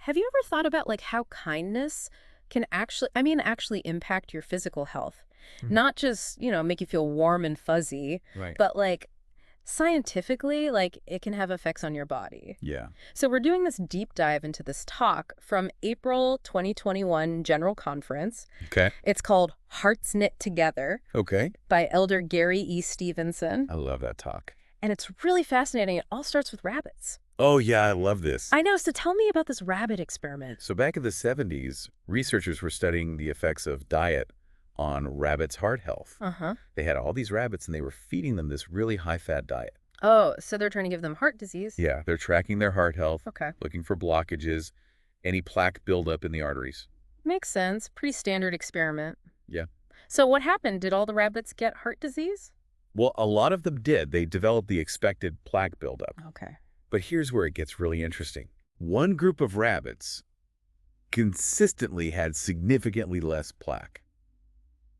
Have you ever thought about like how kindness can actually impact your physical health? Mhm. Not just, make you feel warm and fuzzy, Right. but like scientifically, like it can have effects on your body. Yeah. So we're doing this deep dive into this talk from April 2021 General Conference. Okay. It's called Hearts Knit Together Okay. by Elder Gary E. Stevenson. I love that talk. And it's really fascinating. It all starts with rabbits. Oh, yeah, I love this. I know. So tell me about this rabbit experiment. So back in the 70s, researchers were studying the effects of diet on rabbits' heart health. Uh-huh. They had all these rabbits and they were feeding them this really high-fat diet. Oh, so they're trying to give them heart disease. Yeah, they're tracking their heart health, Okay. looking for blockages, any plaque buildup in the arteries. Makes sense. Pretty standard experiment. Yeah. So what happened? Did all the rabbits get heart disease? Well, a lot of them did. They developed the expected plaque buildup. Okay. But here's where it gets really interesting. One group of rabbits consistently had significantly less plaque.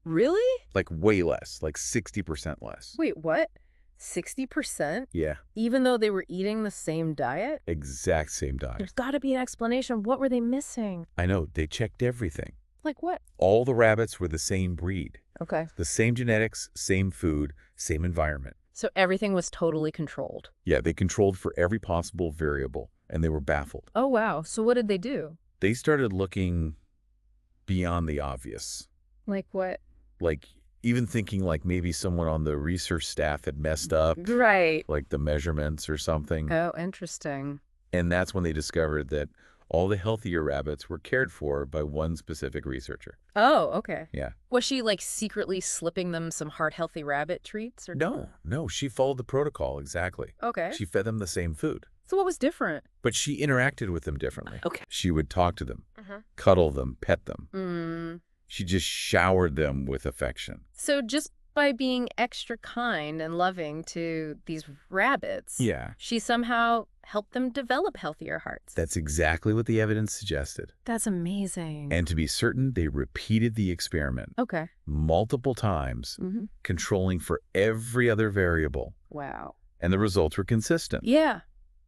Really? Like way less, like 60% less. Wait, what? 60%? Yeah, Even though they were eating the same diet? exact same diet. There's got to be an explanation. What were they missing? I know, they checked everything. Like what? All the rabbits were the same breed. Okay. The same genetics, same food, same environment. So everything was totally controlled. Yeah, they controlled for every possible variable, and they were baffled. Oh, wow. So what did they do? They started looking beyond the obvious. Like what? Like, even thinking like maybe someone on the research staff had messed up, Right. like the measurements or something. Oh, interesting. And that's when they discovered that all the healthier rabbits were cared for by one specific researcher. Oh, okay. Yeah. Was she like secretly slipping them some heart-healthy rabbit treats? Or No, she followed the protocol exactly. Okay. She fed them the same food, So what was different? but she interacted with them differently. Okay. She would talk to them, Uh-huh. cuddle them, pet them. Mm. She just showered them with affection. So just by being extra kind and loving to these rabbits, Yeah. she somehow helped them develop healthier hearts. That's exactly what the evidence suggested. That's amazing. And to be certain, they repeated the experiment Okay. multiple times, Mm-hmm. controlling for every other variable. Wow. And the results were consistent. Yeah.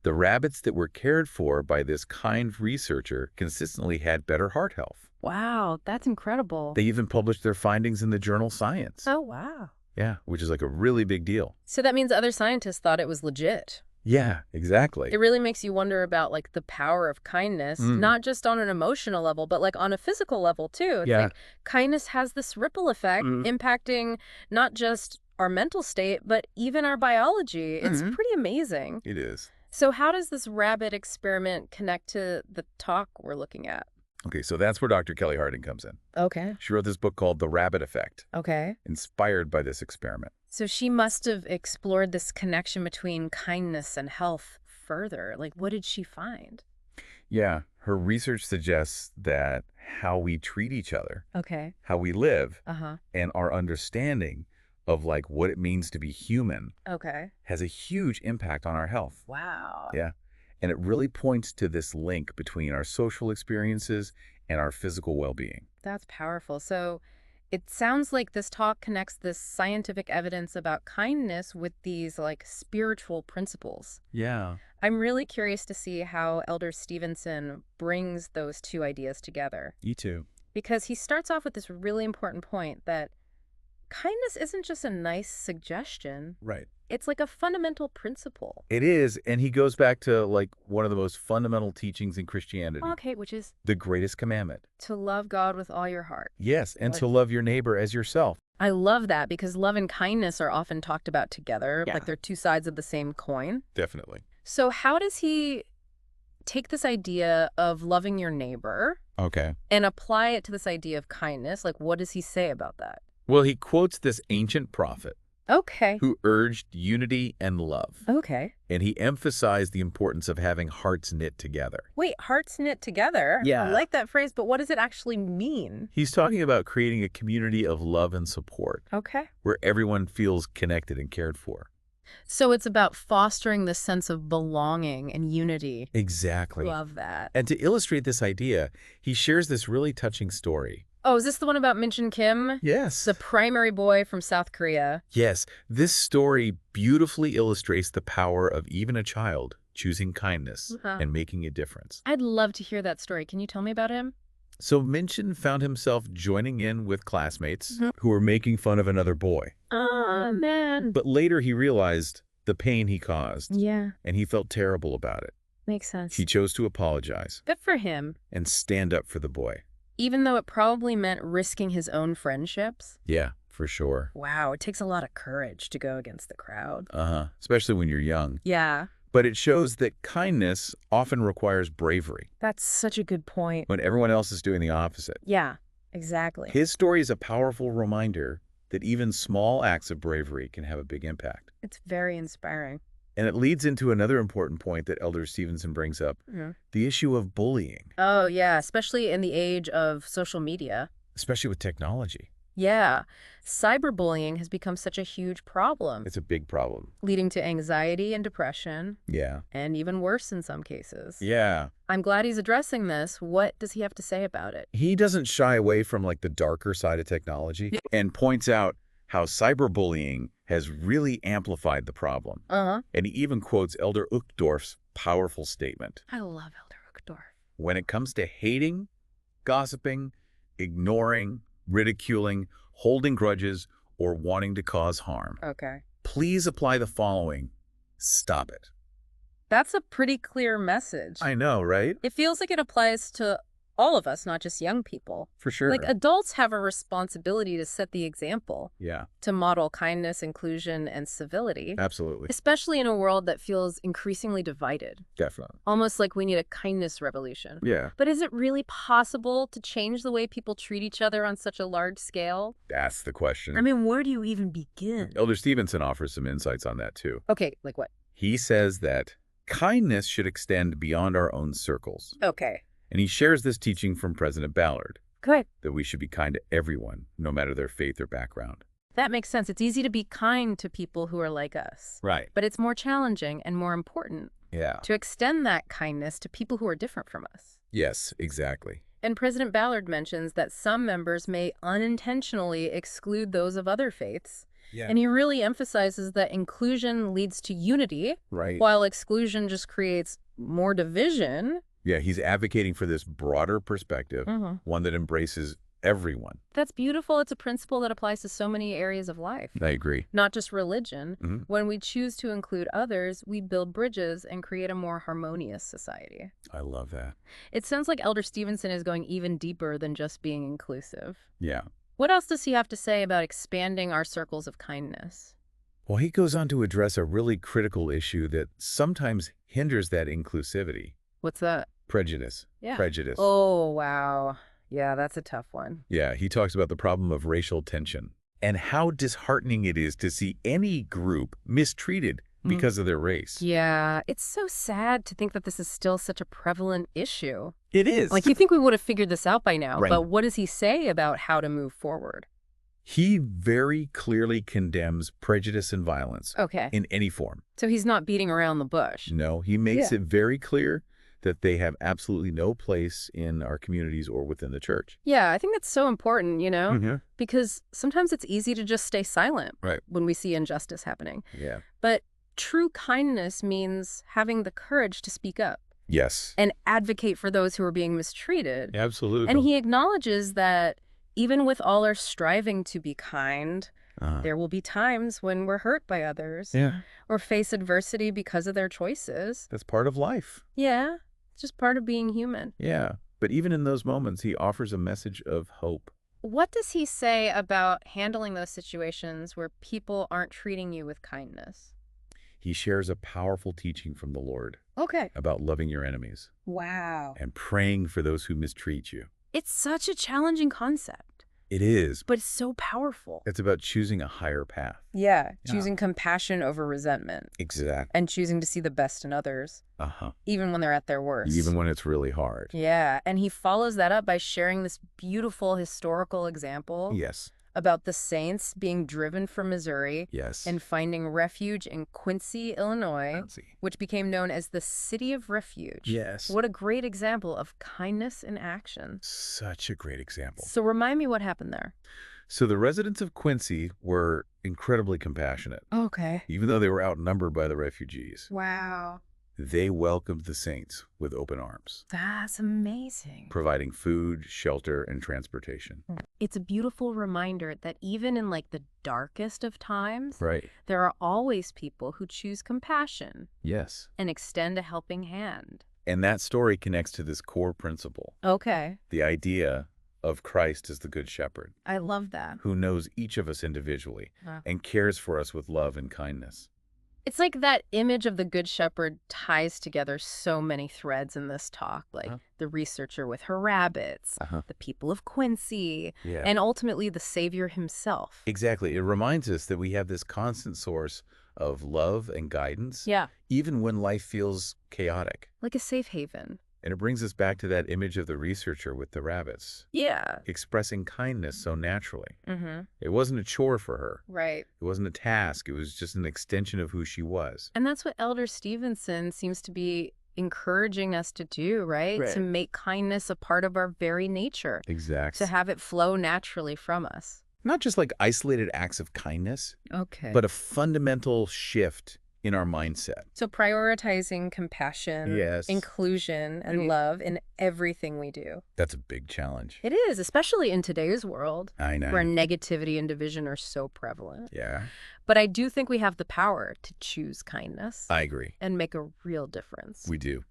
The rabbits that were cared for by this kind researcher consistently had better heart health. Wow. That's incredible. They even published their findings in the journal Science. Oh, wow. Yeah, which is like a really big deal. So that means other scientists thought it was legit. Yeah, exactly. It really makes you wonder about like the power of kindness, not just on an emotional level, but like on a physical level too. It's Yeah. like kindness has this ripple effect impacting not just our mental state, but even our biology. It's pretty amazing. It is. So how does this rabbit experiment connect to the talk we're looking at? Okay, so that's where Dr. Kelly Harding comes in. Okay. She wrote this book called The Rabbit Effect, Okay. inspired by this experiment. So she must have explored this connection between kindness and health further. Like, what did she find? Yeah, her research suggests that how we treat each other, Okay. how we live, Uh-huh. and our understanding of like what it means to be human Okay. has a huge impact on our health. Wow. Yeah. And it really points to this link between our social experiences and our physical well-being. That's powerful. So it sounds like this talk connects this scientific evidence about kindness with these like spiritual principles. Yeah. I'm really curious to see how Elder Stevenson brings those two ideas together, You too. because he starts off with this really important point that kindness isn't just a nice suggestion. Right. It's like a fundamental principle. It is, and he goes back to like one of the most fundamental teachings in Christianity, Okay, which is the greatest commandment. to love God with all your heart. Yes, and Like- to love your neighbor as yourself. I love that because love and kindness are often talked about together, Yeah. like they're two sides of the same coin. Definitely. So how does he take this idea of loving your neighbor Okay. and apply it to this idea of kindness? Like, what does he say about that? Well, he quotes this ancient prophet Okay. who urged unity and love, Okay. and he emphasized the importance of having hearts knit together. Wait, hearts knit together? Yeah. I like that phrase, but what does it actually mean? He's talking about creating a community of love and support Okay. where everyone feels connected and cared for. So it's about fostering this sense of belonging and unity. Exactly. Love that. And to illustrate this idea, he shares this really touching story. Oh, is this the one about Minchin Kim? Yes. The primary boy from South Korea. Yes, this story beautifully illustrates the power of even a child choosing kindness Uh-huh. and making a difference. I'd love to hear that story. Can you tell me about him? So Minchin found himself joining in with classmates Mhm. who were making fun of another boy. Oh, man. But later he realized the pain he caused, Yeah, and he felt terrible about it. makes sense. He chose to apologize Good for him. and stand up for the boy. Even though it probably meant risking his own friendships. Yeah, for sure. Wow, it takes a lot of courage to go against the crowd. Especially when you're young. Yeah, But it shows that kindness often requires bravery that's such a good point. when everyone else is doing the opposite. Yeah, exactly. His story is a powerful reminder that even small acts of bravery can have a big impact. It's very inspiring. And it leads into another important point that Elder Stevenson brings up, the issue of bullying, Oh, yeah, especially in the age of social media. especially with technology. Yeah, cyberbullying has become such a huge problem, It's a big problem. leading to anxiety and depression, Yeah. and even worse in some cases. Yeah. I'm glad he's addressing this. What does he have to say about it? He doesn't shy away from like the darker side of technology and points out how cyberbullying has really amplified the problem. Uh-huh. And he even quotes Elder Uchtdorf's powerful statement. I love Elder Uchtdorf. When it comes to hating, gossiping, ignoring, ridiculing, holding grudges, or wanting to cause harm, Okay. please apply the following. Stop it. That's a pretty clear message. I know, right? It feels like it applies to all of us, not just young people. For sure. Like, adults have a responsibility to set the example, Yeah, to model kindness, inclusion, and civility, absolutely. especially in a world that feels increasingly divided. Definitely. Almost like we need a kindness revolution. Yeah. But is it really possible to change the way people treat each other on such a large scale? That's the question. I mean, where do you even begin? Elder Stevenson offers some insights on that too. Okay, like what? He says that kindness should extend beyond our own circles. Okay, And he shares this teaching from President Ballard, good. that we should be kind to everyone, no matter their faith or background. That makes sense. It's easy to be kind to people who are like us. Right. But it's more challenging and more important Yeah. to extend that kindness to people who are different from us. Yes, exactly. And President Ballard mentions that some members may unintentionally exclude those of other faiths. Yeah. And he really emphasizes that inclusion leads to unity, Right. while exclusion just creates more division. Yeah, he's advocating for this broader perspective, one that embraces everyone. That's beautiful. It's a principle that applies to so many areas of life, I agree. not just religion. Mhm. When we choose to include others, we build bridges and create a more harmonious society. I love that. It sounds like Elder Stevenson is going even deeper than just being inclusive. Yeah. What else does he have to say about expanding our circles of kindness? Well, he goes on to address a really critical issue that sometimes hinders that inclusivity. What's that? Prejudice. Yeah. Prejudice. Oh, wow. Yeah, that's a tough one. Yeah, he talks about the problem of racial tension and how disheartening it is to see any group mistreated because of their race. Yeah, it's so sad to think that this is still such a prevalent issue. It is. Like, you think we would have figured this out by now, Right. but what does he say about how to move forward? He very clearly condemns prejudice and violence Okay. in any form. So he's not beating around the bush. No, he makes Yeah. it very clear that they have absolutely no place in our communities or within the church. Yeah, I think that's so important, Mm-hmm. because sometimes it's easy to just stay silent Right. when we see injustice happening. Yeah. But true kindness means having the courage to speak up Yes. and advocate for those who are being mistreated. Absolutely. And he acknowledges that even with all our striving to be kind, there will be times when we're hurt by others Yeah. or face adversity because of their choices. That's part of life. Yeah, it's just part of being human. Yeah. But even in those moments, he offers a message of hope. What does he say about handling those situations where people aren't treating you with kindness? He shares a powerful teaching from the Lord Okay. about loving your enemies Wow. and praying for those who mistreat you. It's such a challenging concept, It is. but it's so powerful. It's about choosing a higher path. Yeah, Yeah. choosing compassion over resentment Exactly. and choosing to see the best in others, Uh-huh. even when they're at their worst. Even when it's really hard. Yeah, and he follows that up by sharing this beautiful historical example Yes. about the saints being driven from Missouri Yes. and finding refuge in Quincy, Illinois, Let's see. which became known as the City of Refuge. Yes. What a great example of kindness in action. Such a great example. So remind me what happened there. So the residents of Quincy were incredibly compassionate, Okay. even though they were outnumbered by the refugees. Wow. They welcomed the saints with open arms, That's amazing. providing food, shelter, and transportation. It's a beautiful reminder that even in like the darkest of times, Right. there are always people who choose compassion Yes. and extend a helping hand. And that story connects to this core principle, Okay, the idea of Christ as the Good Shepherd, I love that. who knows each of us individually Wow. and cares for us with love and kindness. It's like that image of the Good Shepherd ties together so many threads in this talk, like Uh-huh. the researcher with her rabbits, Uh-huh. the people of Quincy, Yeah. and ultimately the Savior himself. Exactly. It reminds us that we have this constant source of love and guidance, Yeah, even when life feels chaotic. like a safe haven. And it brings us back to that image of the researcher with the rabbits, Yeah. expressing kindness so naturally. Mm-hmm. It wasn't a chore for her. Right. It wasn't a task. It was just an extension of who she was. And that's what Elder Stevenson seems to be encouraging us to do, right? Right. To make kindness a part of our very nature, Exactly. to have it flow naturally from us. Not just like isolated acts of kindness, Okay. but a fundamental shift in our mindset. So prioritizing compassion, Yes. inclusion, and love in everything we do. That's a big challenge. It is, especially in today's world I know. where negativity and division are so prevalent. Yeah, But I do think we have the power to choose kindness I agree. and make a real difference. We do.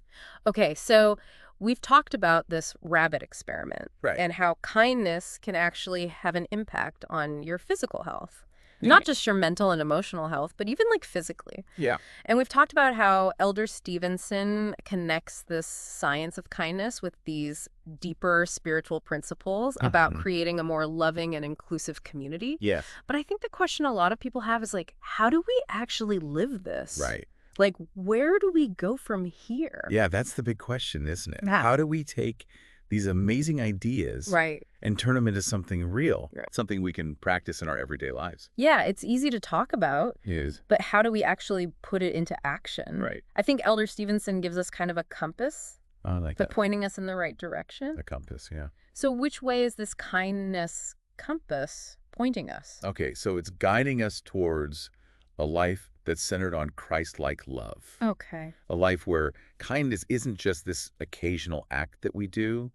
Okay, so we've talked about this rabbit experiment Right. and how kindness can actually have an impact on your physical health. Yeah. Not just your mental and emotional health, but even like physically. Yeah. And we've talked about how Elder Stevenson connects this science of kindness with these deeper spiritual principles about creating a more loving and inclusive community. Yes. But I think the question a lot of people have is like, how do we actually live this? Right. Like, where do we go from here? Yeah, that's the big question, isn't it? Yeah. How do we take these amazing ideas Right. and turn them into something real, Right. something we can practice in our everyday lives? Yeah, it's easy to talk about, Yes. but how do we actually put it into action? Right. I think Elder Stevenson gives us kind of a compass, I like but that. pointing us in the right direction. The compass, yeah. So which way is this kindness compass pointing us? Okay, so it's guiding us towards a life that's centered on Christ-like love. Okay. A life where kindness isn't just this occasional act that we do,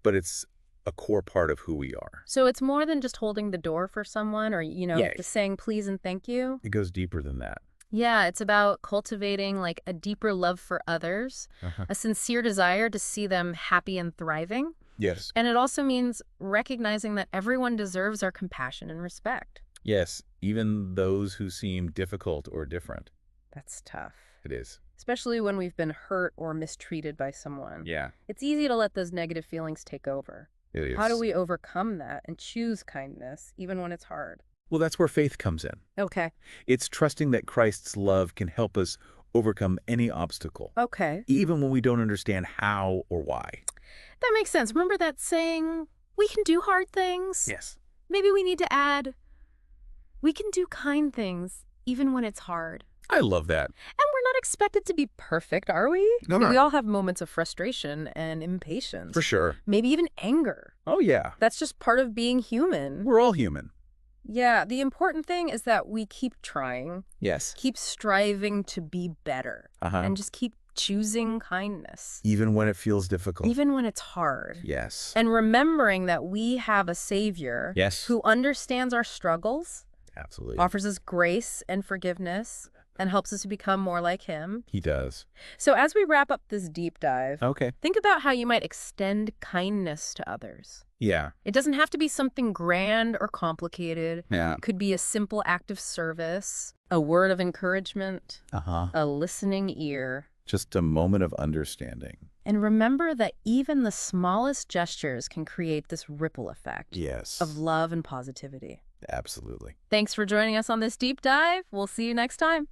but it's a core part of who we are. So it's more than just holding the door for someone or, Yeah. just saying please and thank you. It goes deeper than that. Yeah, it's about cultivating like a deeper love for others, a sincere desire to see them happy and thriving. Yes. And it also means recognizing that everyone deserves our compassion and respect. Yes, even those who seem difficult or different. That's tough, It is. especially when we've been hurt or mistreated by someone. Yeah, It's easy to let those negative feelings take over. it is. How do we overcome that and choose kindness even when it's hard? Well, that's where faith comes in. Okay. It's trusting that Christ's love can help us overcome any obstacle, Okay. even when we don't understand how or why. That makes sense. Remember that saying, we can do hard things? Yes. Maybe we need to add, we can do kind things even when it's hard. I love that. And we're not expected to be perfect, are we? No, no. We all have moments of frustration and impatience. For sure. Maybe even anger. Oh, yeah. That's just part of being human. We're all human. Yeah, the important thing is that we keep trying, Yes. keep striving to be better, Uh-huh. and just keep choosing kindness, Even when it feels difficult. even when it's hard. Yes. And remembering that we have a Savior Yes. who understands our struggles, Absolutely. offers us grace and forgiveness, and helps us to become more like Him. He does. So as we wrap up this deep dive, Okay. think about how you might extend kindness to others. Yeah. It doesn't have to be something grand or complicated. Yeah. It could be a simple act of service, a word of encouragement, Uh-huh. a listening ear. Just a moment of understanding. And remember that even the smallest gestures can create this ripple effect Yes. of love and positivity. Absolutely. Thanks for joining us on this deep dive. We'll see you next time.